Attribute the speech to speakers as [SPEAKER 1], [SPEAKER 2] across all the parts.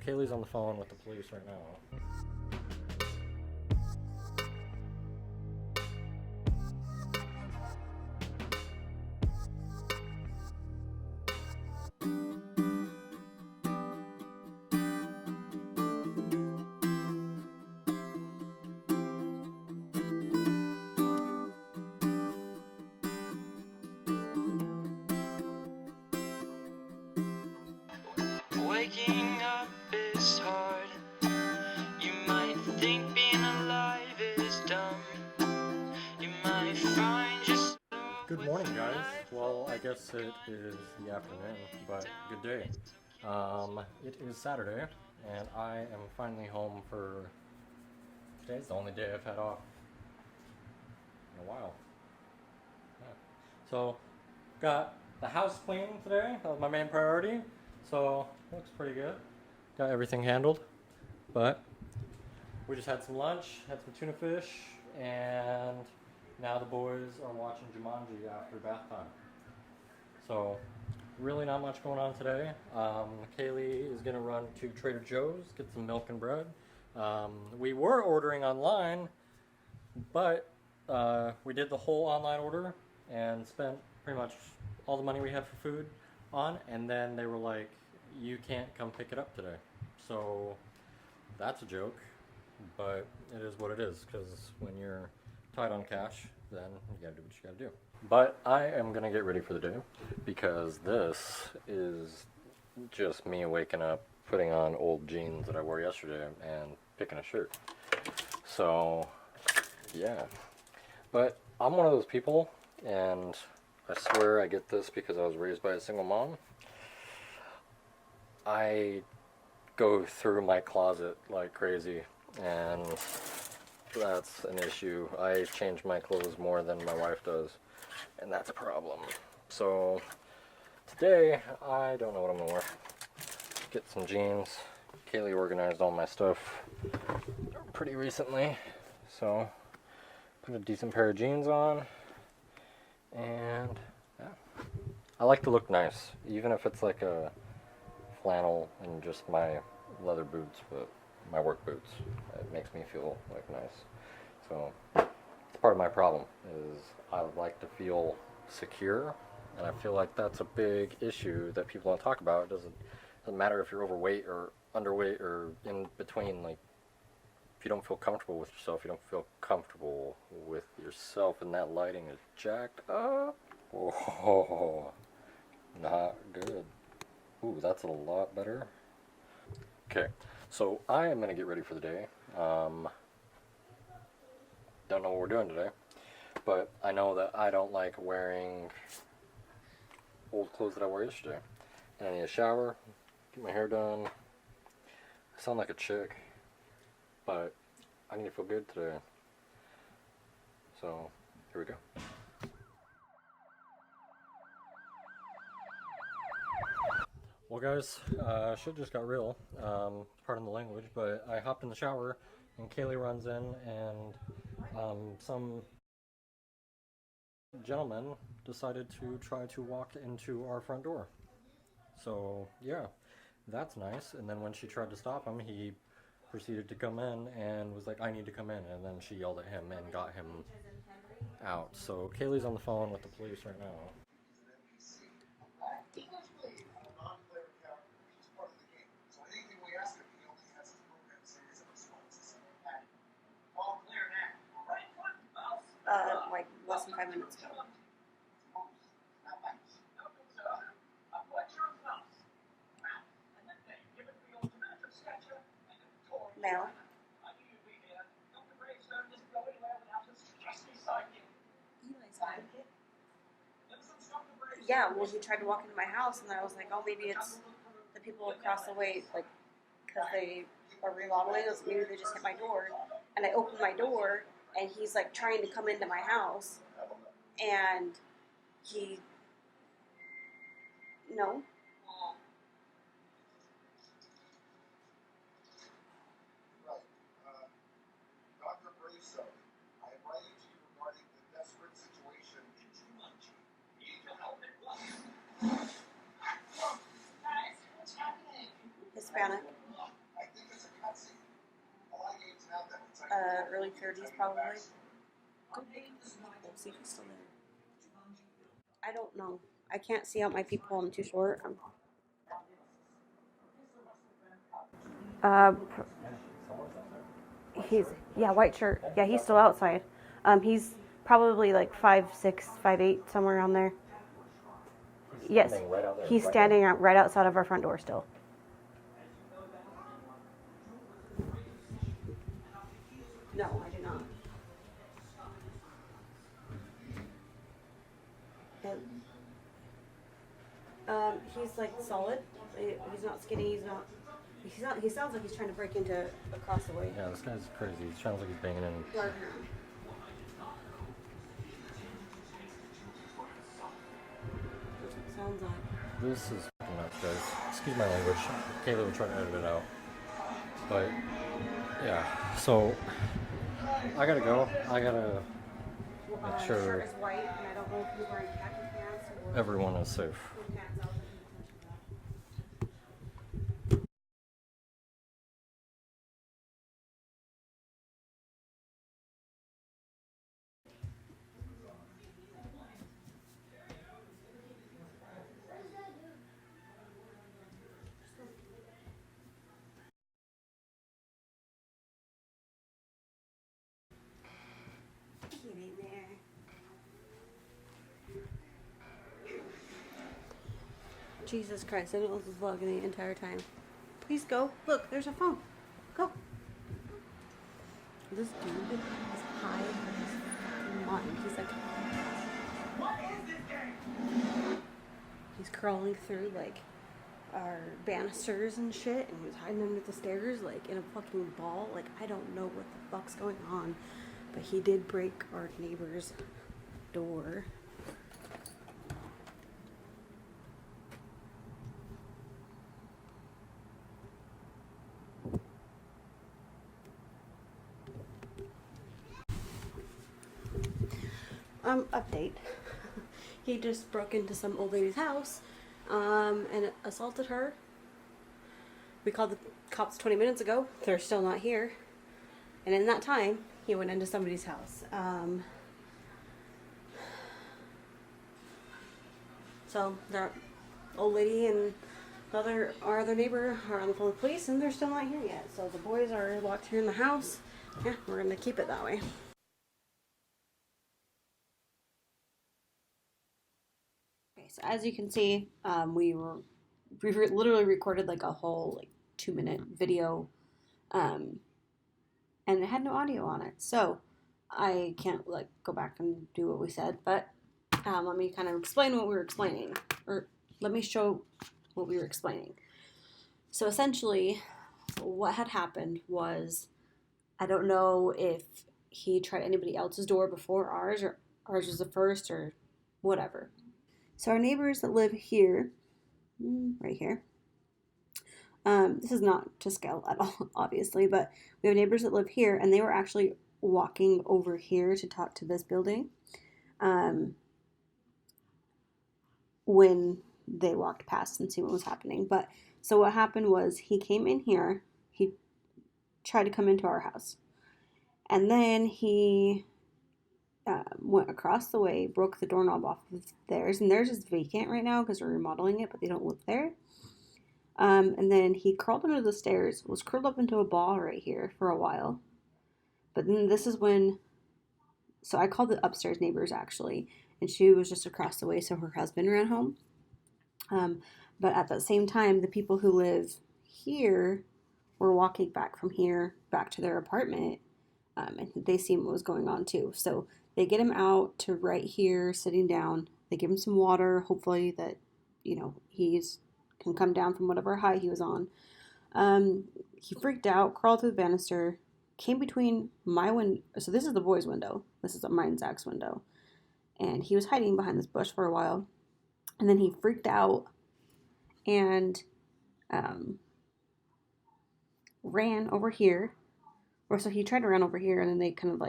[SPEAKER 1] Kaylee's on the phone with the police right now.
[SPEAKER 2] Waking up is hard. You might think being alive is dumb. You might find yourself.
[SPEAKER 1] Good morning, guys. Well, I guess it is the afternoon, but good day. It is Saturday, and I am finally home for today's the only day I've had off in a while. Yeah. So, got the house clean today. That was my main priority. So, looks pretty good. Got everything handled. But we just had some lunch, had some tuna fish, and now the boys are watching Jumanji after bath time. So, really not much going on today. Kaylee is going to run to Trader Joe's, get some milk and bread. We were ordering online, but we did the whole online order and spent pretty much all the money we had for food on, and then they were like, you can't come pick it up today. So that's a joke, but it is what it is, because when you're tight on cash, then you gotta do what you gotta do. But I am gonna get ready for the day, because this is just me waking up, putting on old jeans that I wore yesterday, and picking a shirt. So, yeah. But I'm one of those people, and I swear I get this because I was raised by a single mom. I go through my closet like crazy, and that's an issue. I change my clothes more than my wife does, and that's a problem. So today, I don't know what I'm gonna wear. Get some jeans. Kaylee organized all my stuff pretty recently, so put a decent pair of jeans on, and yeah. I like to look nice, even if it's like a flannel and just my leather boots, but my work boots. It makes me feel like nice. So it's part of my problem is I like to feel secure, and I feel like that's a big issue that people don't talk about. It doesn't matter if you're overweight or underweight or in between. Like, if you don't feel comfortable with yourself, you don't feel comfortable with yourself, and that lighting is jacked up. Oh, not good. Ooh, that's a lot better. Okay, so I am going to get ready for the day. Don't know what we're doing today, but I know that I don't like wearing old clothes that I wore yesterday. And I need a shower, get my hair done. I sound like a chick, but I need to feel good today. So, here we go. Well, guys, shit just got real. Pardon the language, but I hopped in the shower, and Kaylee runs in, and some gentleman decided to try to walk into our front door. So, yeah, that's nice. And then when she tried to stop him, he proceeded to come in and was like, I need to come in. And then she yelled at him and got him out. So, Kaylee's on the phone with the police right now.
[SPEAKER 3] Like less than 5 minutes ago. Now? Yeah, well, he tried to walk into my house, and I was like, oh, maybe it's the people across the way, like, because they are remodeling, so maybe they just hit my door. And I opened my door, and he's like trying to come into my house, and no. Hispanic. early 30s probably. Go look. We'll see if he's still there. I don't know. I can't see out my peephole. I'm too short. He's white shirt. Yeah, he's still outside. He's probably like 5'6", 5'8", somewhere around there. Yes, he's standing right outside of our front door still. No, I do not. He's like solid. He's not skinny. He sounds like he's trying to break into across the way.
[SPEAKER 1] Yeah, this guy's crazy. He sounds like he's banging in.
[SPEAKER 3] Sounds like.
[SPEAKER 1] This is fucking nuts, guys. Excuse my language. Kaylee will try to edit it out. But, yeah. So, I gotta go. I gotta make sure
[SPEAKER 3] shirt is white, and I don't know if he's wearing khaki pants or
[SPEAKER 1] everyone is safe.
[SPEAKER 3] pants out. Jesus Christ, I didn't know this was vlogging the entire time. Please go. Look, there's a phone. Go. This dude is high on his fucking mind. He's like... What is this game? He's crawling through, like, our banisters and shit, and he was hiding under the stairs, like, in a fucking ball. Like, I don't know what the fuck's going on. But he did break our neighbor's door. Update. He just broke into some old lady's house, and assaulted her. We called the cops 20 minutes ago. They're still not here. And in that time, he went into somebody's house. So, the old lady and our other neighbor are on the phone with police, and they're still not here yet. So the boys are locked here in the house. Yeah, we're going to keep it that way. So as you can see, we literally recorded like a whole 2-minute video, and it had no audio on it. So I can't go back and do what we said, but let me kind of explain what we were explaining, or let me show what we were explaining. So essentially, what had happened was, I don't know if he tried anybody else's door before ours, or ours was the first, or whatever. So our neighbors that live here, right here, this is not to scale at all, obviously, but we have neighbors that live here, and they were actually walking over here to talk to this building when they walked past and see what was happening. But so what happened was, he came in here, he tried to come into our house, and then he went across the way, broke the doorknob off of theirs, and theirs is vacant right now because we're remodeling it, but they don't live there. And then he crawled under the stairs, was curled up into a ball right here for a while. But then this is when, so I called the upstairs neighbors actually, and she was just across the way, so her husband ran home. But at the same time, the people who live here were walking back from here back to their apartment, and they seen what was going on too. So they get him out to right here, sitting down. They give him some water, hopefully that, he's can come down from whatever high he was on. He freaked out, crawled through the banister, came between my window. So this is the boy's window. This is mine, Zach's window. And he was hiding behind this bush for a while. And then he freaked out and ran over here. Or so he tried to run over here, and then they kind of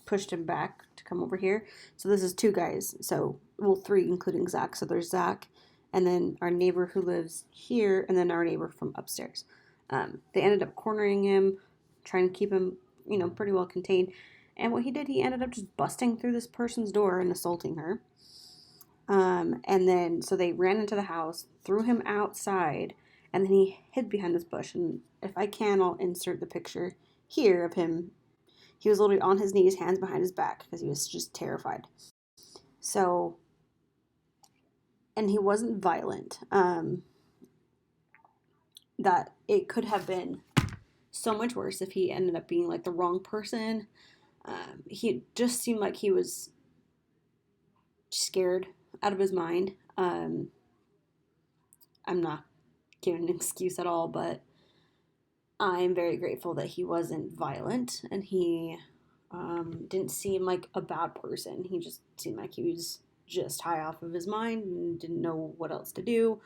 [SPEAKER 3] pushed him back to come over here. So this is 2 guys. So, 3 including Zach. So there's Zach, and then our neighbor who lives here, and then our neighbor from upstairs. They ended up cornering him, trying to keep him pretty well contained. And what he did, he ended up just busting through this person's door and assaulting her. And then, so they ran into the house, threw him outside, and then he hid behind this bush. And if I can, I'll insert the picture here of him. He was literally on his knees, hands behind his back, because he was just terrified. So, and he wasn't violent. That it could have been so much worse if he ended up being like the wrong person. He just seemed like he was scared out of his mind. I'm not giving an excuse at all, but I'm very grateful that he wasn't violent and he didn't seem like a bad person. He just seemed like he was just high off of his mind and didn't know what else to do.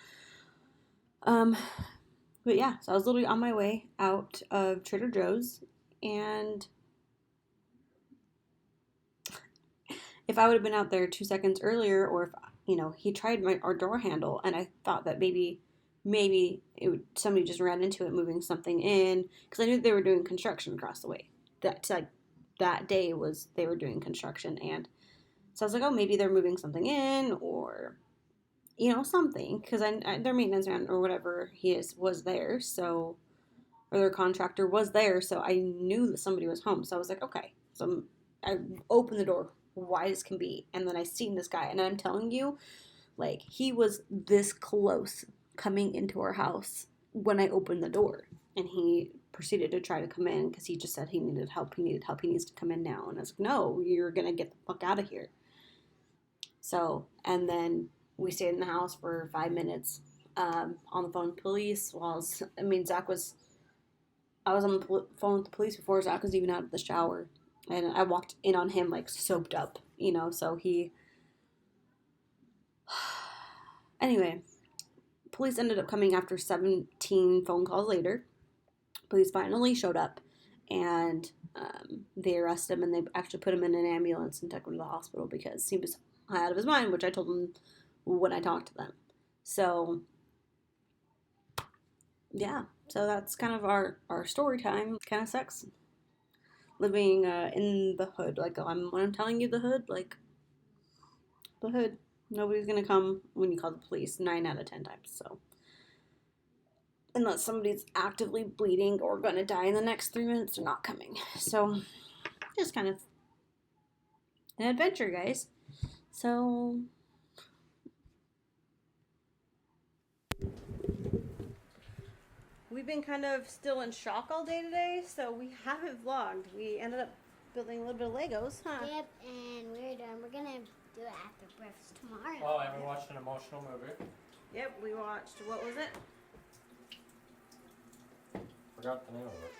[SPEAKER 3] But yeah, so I was literally on my way out of Trader Joe's, and if I would have been out there 2 seconds earlier, or if he tried our door handle, and I thought that maybe somebody just ran into it moving something in, because I knew they were doing construction across the way. That day they were doing construction, and so I was like, oh, maybe they're moving something in, or something, because their maintenance man or whatever was there, so, or their contractor was there, so I knew that somebody was home. So I was like, okay. So I opened the door wide as can be, and then I seen this guy, and I'm telling you, like, he was this close coming into our house when I opened the door, and he proceeded to try to come in because he just said he needed help. He needs to come in now, and I was like, no, you're gonna get the fuck out of here. So, and then we stayed in the house for 5 minutes on the phone with police. I was on the phone with the police before Zach was even out of the shower. And I walked in on him, like, soaped up, so he... Anyway, police ended up coming after 17 phone calls later. Police finally showed up, and they arrested him, and they actually put him in an ambulance and took him to the hospital because he was high out of his mind, which I told them when I talked to them. So, yeah. So that's kind of our story time. It kind of sucks living in the hood. Like, when I'm telling you the hood, like, the hood. Nobody's going to come when you call the police 9 out of 10 times. So, unless somebody's actively bleeding or going to die in the next 3 minutes, they're not coming. So, just kind of an adventure, guys. So, we've been kind of still in shock all day today, so we haven't vlogged. We ended up building a little bit of Legos, huh?
[SPEAKER 4] Yep, and we're done. We're gonna do it after breakfast tomorrow.
[SPEAKER 1] Oh, and we watched an emotional movie.
[SPEAKER 3] Yep, we watched, what was it?
[SPEAKER 1] Forgot the name of it.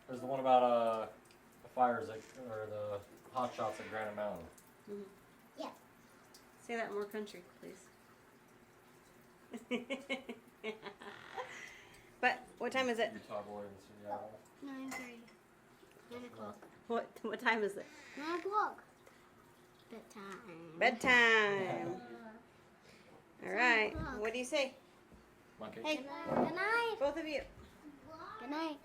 [SPEAKER 1] It was the one about the fires or the hot shots at Granite Mountain.
[SPEAKER 3] Mm-hmm.
[SPEAKER 4] Yep.
[SPEAKER 3] Say that more country, please. But what time is it?
[SPEAKER 1] Utah boy in Seattle.
[SPEAKER 4] 9:30. 9 o'clock.
[SPEAKER 3] What time is it?
[SPEAKER 4] 9 o'clock. Bedtime.
[SPEAKER 3] Bedtime. All right. What do you say?
[SPEAKER 1] Monkey.
[SPEAKER 3] Hey,
[SPEAKER 4] Good night.
[SPEAKER 3] both of you.
[SPEAKER 4] Good night.